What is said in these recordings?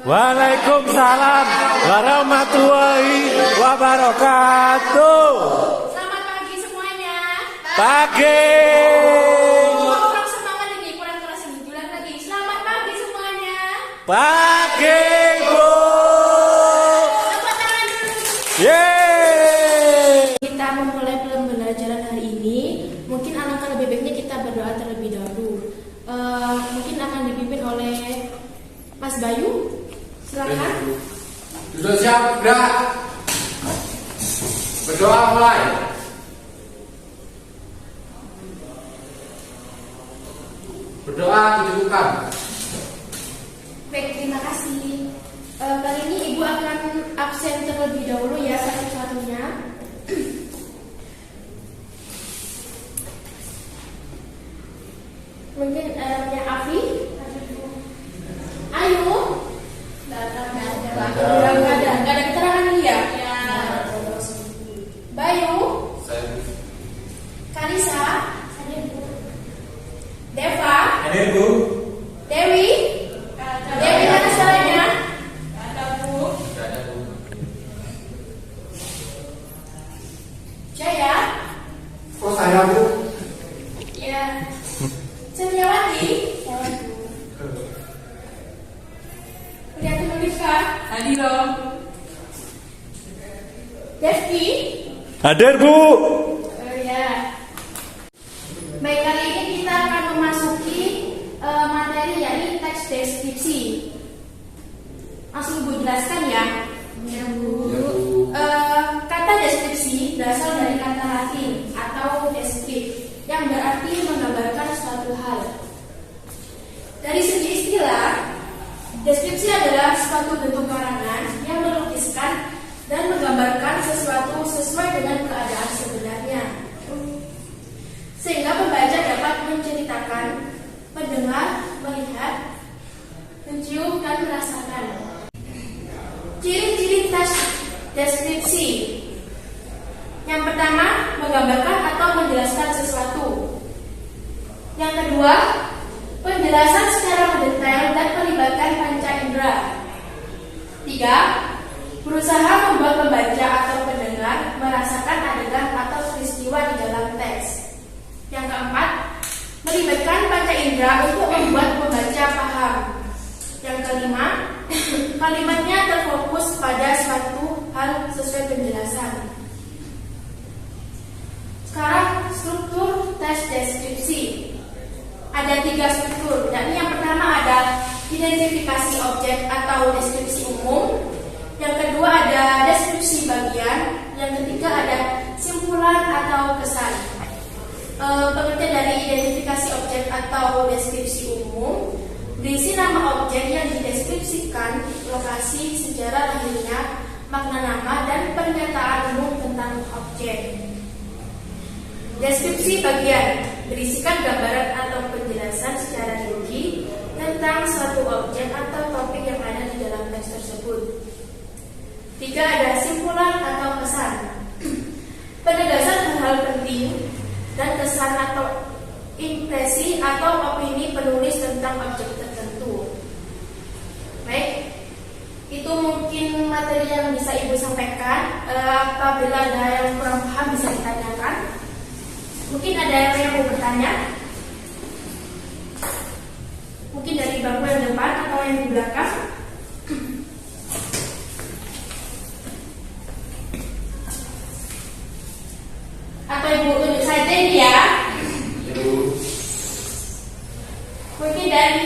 Waalaikumsalam warahmatullahi wabarakatuh. Selamat pagi semuanya. Pagi. Kurang semangat ini, kurang keras ini. Ulang lagi. Selamat pagi semuanya. Pagi, Bu. Tepuk tangan dulu. Yeay. Kita memulai pembelajaran hari ini. Mungkin alangkah lebih baiknya kita berdoa terlebih dahulu. Mungkin akan dipimpin oleh Mas Bayu. Silakan. Sudah siap, gerak. Berdoa mulai. Berdoa didudukkan. Baik, terima kasih. Kali ini Ibu akan absen terlebih dahulu ya satu-satunya. Mungkin namanya Afi. Ayu. Nggak ada keterangan ini ya? Bayu, Kalisa, Deva, Dewi, mana suaranya? Jaya, Oh saya, Bu. ya, Setiawati, Hadir dong. Devi. Hadir, Bu. Ya. Baik, kali ini kita akan memasuki materi yakni teks deskripsi. Langsung Ibu jelaskan ya. Ya, Bu. Kata deskripsi berasal dari kata Latin atau descript yang berarti menggambarkan suatu hal. Dari segi istilah, deskripsi adalah suatu bentuk karangan yang melukiskan dan menggambarkan sesuatu sesuai dengan keadaan sebenarnya, sehingga pembaca dapat menceritakan, mendengar, melihat, mencium, dan merasakan. Ciri-ciri teks deskripsi. Yang pertama, menggambarkan atau menjelaskan sesuatu. Yang kedua, penjelasan secara mendetail dan melibatkan panca indera. 3. Berusaha membuat pembaca atau pendengar merasakan adegan atau peristiwa di dalam teks. Yang keempat, melibatkan panca indera untuk membuat pembaca paham. Yang kelima, kalimatnya terfokus pada suatu hal sesuai penjelasan. Sekarang struktur teks deskripsi. Ada 3 struktur, yakni yang pertama ada identifikasi objek atau deskripsi umum, yang kedua ada deskripsi bagian, yang ketiga ada simpulan atau kesan. Pengertian dari identifikasi objek atau deskripsi umum, berisi nama objek yang dideskripsikan, lokasi, sejarah lahirnya, makna nama, dan pernyataan umum tentang objek. Deskripsi bagian berisikan gambaran atau penjelasan secara rinci tentang suatu objek atau topik yang ada di dalam teks tersebut. 3. Ada simpulan atau kesan. Penegasan hal-hal penting dan kesan atau impresi atau opini penulis tentang objek tertentu. Baik, itu mungkin materi yang bisa Ibu sampaikan. Apabila ada yang kurang paham bisa ditanyakan. Mungkin ada yang mau bertanya? Mungkin dari bangku yang depan atau yang di belakang? Atau Ibu tunjuk saja ini ya? Mungkin dari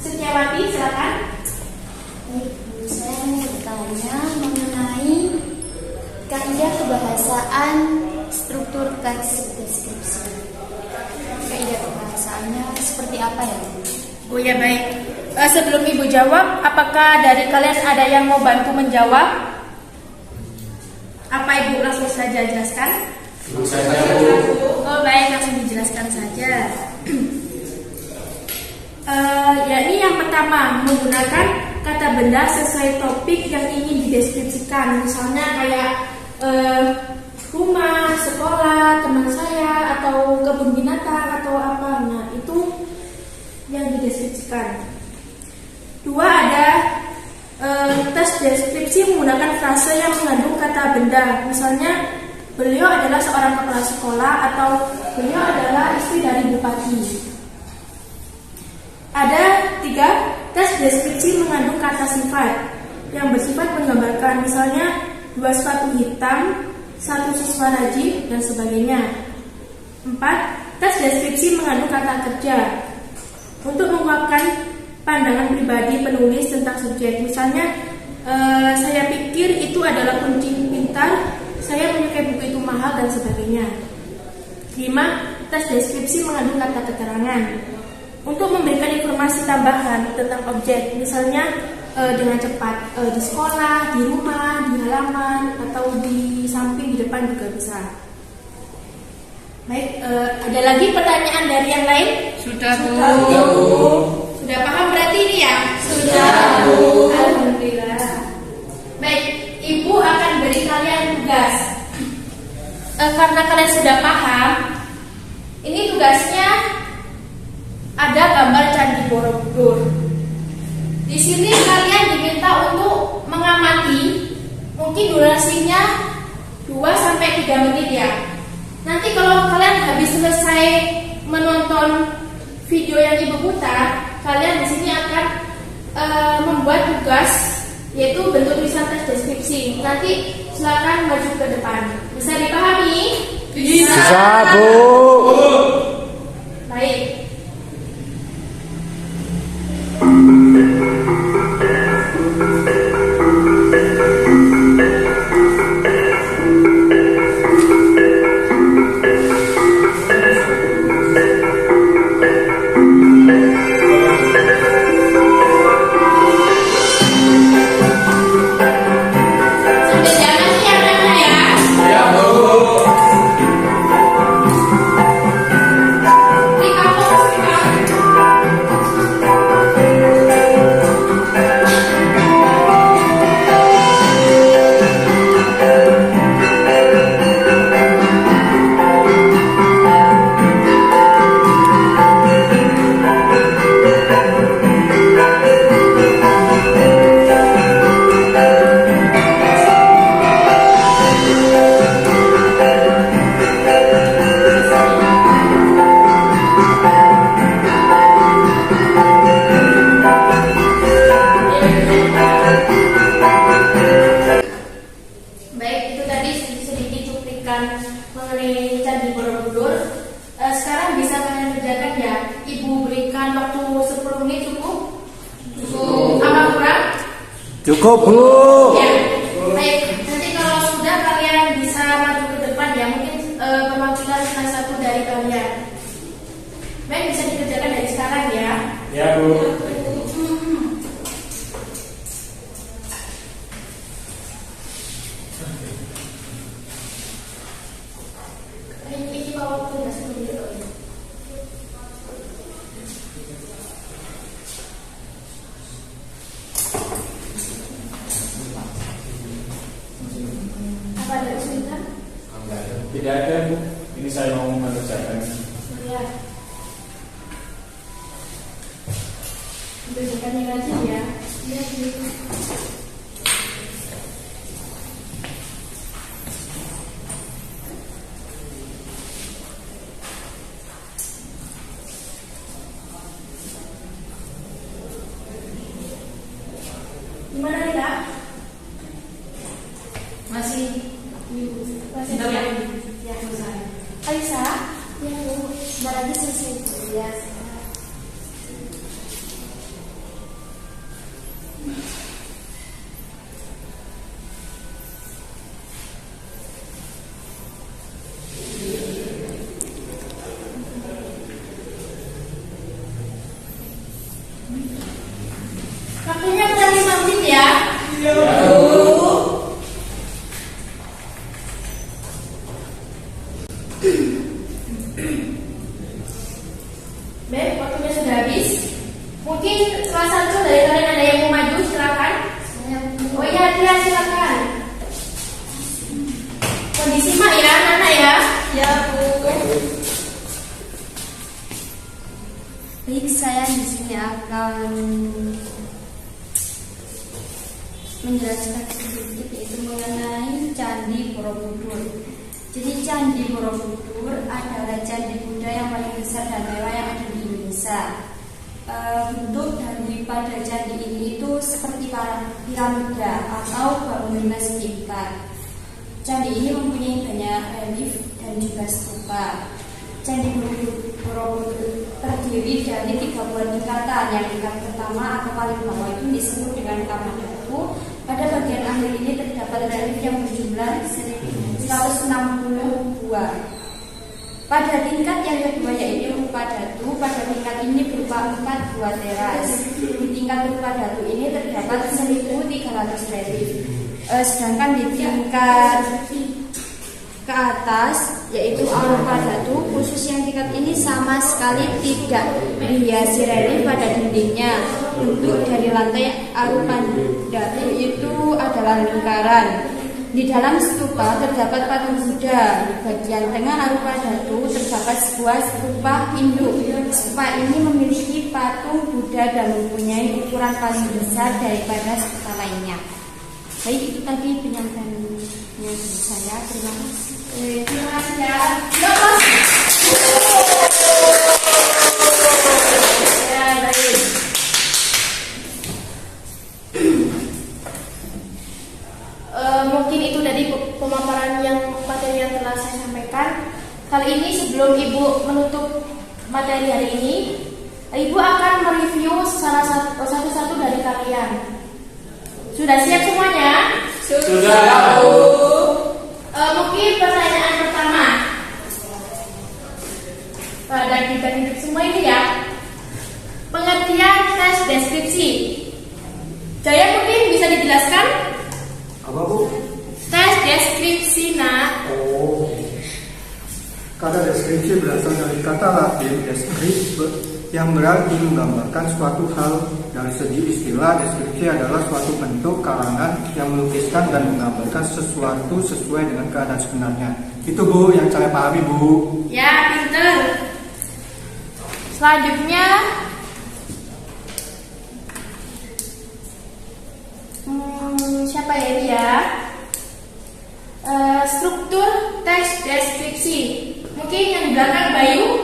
Setiawati, silakan. Saya mau bertanya mengenai kaidah kebahasaan struktur teks deskripsi. Kaidah kebahasaannya seperti apa ya? Oh ya, baik. Sebelum Ibu jawab, apakah dari kalian ada yang mau bantu menjawab? Apa Ibu langsung saja jelaskan? Ibu saja, Bu. Oh baik, langsung jelaskan saja. Yakni yang pertama, menggunakan kata benda sesuai topik yang ingin dideskripsikan. Misalnya kayak rumah, sekolah, teman saya, atau kebun binatang, atau apa. Nah, itu yang dideskripsikan. Dua, ada tes deskripsi menggunakan frase yang mengandung kata benda. Misalnya, beliau adalah seorang kepala sekolah, atau beliau adalah istri dari bupati. Ada tiga, tes deskripsi mengandung kata sifat yang bersifat menggambarkan, misalnya dua sepatu hitam, satu siswa rajin, dan sebagainya. 4. Tes deskripsi mengandung kata kerja untuk mengungkapkan pandangan pribadi penulis tentang subjek. Misalnya, saya pikir itu adalah kunci pintar, saya menyukai buku itu mahal, dan sebagainya. 5. Tes deskripsi mengandung kata keterangan untuk memberikan informasi tambahan tentang objek, misalnya dengan cepat di sekolah, di rumah, di halaman, atau di samping, di depan juga bisa. Baik, ada lagi pertanyaan dari yang lain? Sudah, Bu. Sudah paham berarti ini ya? Sudah, Bu. Alhamdulillah. Baik, Ibu akan beri kalian tugas. Karena kalian sudah paham, ini tugasnya ada gambar Candi Borobudur. Di sini kalian diminta untuk mengamati, mungkin durasinya 2-3 menit ya. Nanti kalau kalian habis selesai menonton video yang Ibu putar, kalian di sini akan membuat tugas, yaitu bentuk tulisan tes deskripsi. Nanti silakan maju ke depan. Bisa dipahami? Bisa, Bu. Baik. Mengenai Candi Borobudur. Sekarang bisa kalian kerjakan ya. Ibu berikan waktu 10 menit cukup? Cukup. Apa kurang? Cukup, Bu. Ya. Baik, nanti kalau sudah kalian bisa maju ke depan ya. Mungkin perwakilan salah satu dari kalian. Baik, bisa dikerjakan dari sekarang ya. Ya, Bu. Ini bawa waktu 10 menit. Apa ada kesulitan? Tidak ada, Bu. Ini saya mau mengerjakan. Ya. Berikan yang rajin ya. Iya, gimana nih Kak? Masih Masih Bentar ya. Ya, selesai. Alisa, ya Bu, sebentar lagi selesai. Ya. Waktunya udah 5 menit ya. Baik, waktunya sudah habis. Mungkin salah satu dari kalian ada yang mau maju, silakan. Oh iya, dia silakan. Kondisi mak ya, anak ya. Ya, Bu. Baik, saya di sini akan menjelaskan sedikit yaitu mengenai Candi Borobudur. Jadi Candi Borobudur adalah candi Buddha yang paling besar dan mewah yang ada di Indonesia. Bentuk daripada candi ini itu seperti piramida atau bangunan setingkat. Candi ini mempunyai banyak relief dan juga stupa. Candi Borobudur terdiri dari 3 buah tingkatan. Yang tingkat pertama atau paling bawah itu disebut dengan Kamar Datu. Pada bagian akhir ini terdapat relief yang berjumlah 160 buah. Pada tingkat yang kedua yaitu Rupa Datu. Pada tingkat ini berupa 4 buah teras. Di tingkat Rupa Datu ini terdapat 1.300 relief. Sedangkan di tingkat ke atas yaitu Arupa Datu, khusus yang tingkat ini sama sekali tidak dihiasi relief pada dindingnya. Bentuk dari lantai Arupa Datu itu adalah lingkaran. Di dalam stupa terdapat patung Buddha. Di bagian tengah Arupa Datu terdapat sebuah stupa induk. Stupa ini memiliki patung Buddha dan mempunyai ukuran paling besar daripada stupa lainnya. Baik, itu tadi penyampaiannya saya. Terima kasih. Terima kasih ya. Ya, baik. Mungkin itu tadi pemaparan materi yang telah saya sampaikan. Kali ini sebelum Ibu menutup materi hari ini, Ibu akan mereview satu-satu dari kalian. Sudah siap semuanya? Sudah, Bu. Mungkin pertanyaan pertama. Dan dibanding semua ini ya. Pengertian tes deskripsi. Jaya mungkin bisa dijelaskan? Apa, Bu? Tes deskripsi, nak. Oh. Kata deskripsi berasal dari kata Latin descripere yang berarti menggambarkan suatu hal. Dari segi istilah, deskripsi adalah suatu bentuk karangan yang melukiskan dan menggambarkan sesuatu sesuai dengan keadaan sebenarnya. Itu, Bu, yang saya pahami, Bu. Ya, pinter. Selanjutnya, siapa ya ini ya? Struktur teks deskripsi. Mungkin yang di belakang Bayu.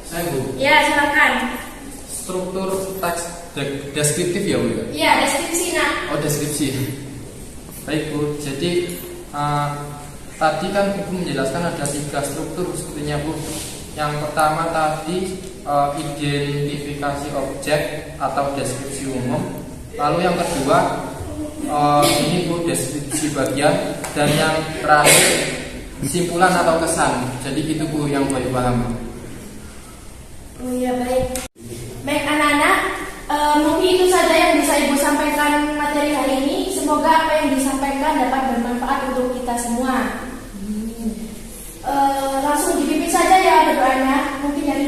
Saya, Bu. Ya, silakan. Struktur teks deskriptif ya, Bu? Iya, deskripsi, nak. Oh, deskripsi. Baik, Bu. Jadi tadi kan Ibu menjelaskan ada 3 struktur sepertinya, Bu. Yang pertama tadi identifikasi objek atau deskripsi umum. Lalu yang kedua ini, Bu, deskripsi bagian. Dan yang terakhir kesimpulan atau kesan. Jadi itu, Bu, yang Bayu paham. Oh iya, baik. Baik anak-anak, mungkin itu saja yang bisa Ibu sampaikan materi hari ini. Semoga apa yang disampaikan dapat bermanfaat untuk kita semua. Langsung dipimpin saja ya berdoanya. Mungkin dari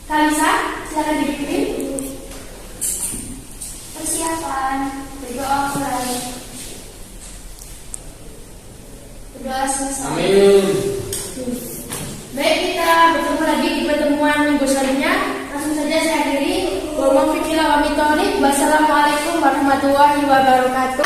Kalisa, silakan dipimpin. Persiapan berdoa mulai. Berdoa selesai. Amin. Baik, kita bertemu lagi di pertemuan minggu selanjutnya. Langsung saja saya akhiri. Wassalamualaikum warahmatullahi wabarakatuh.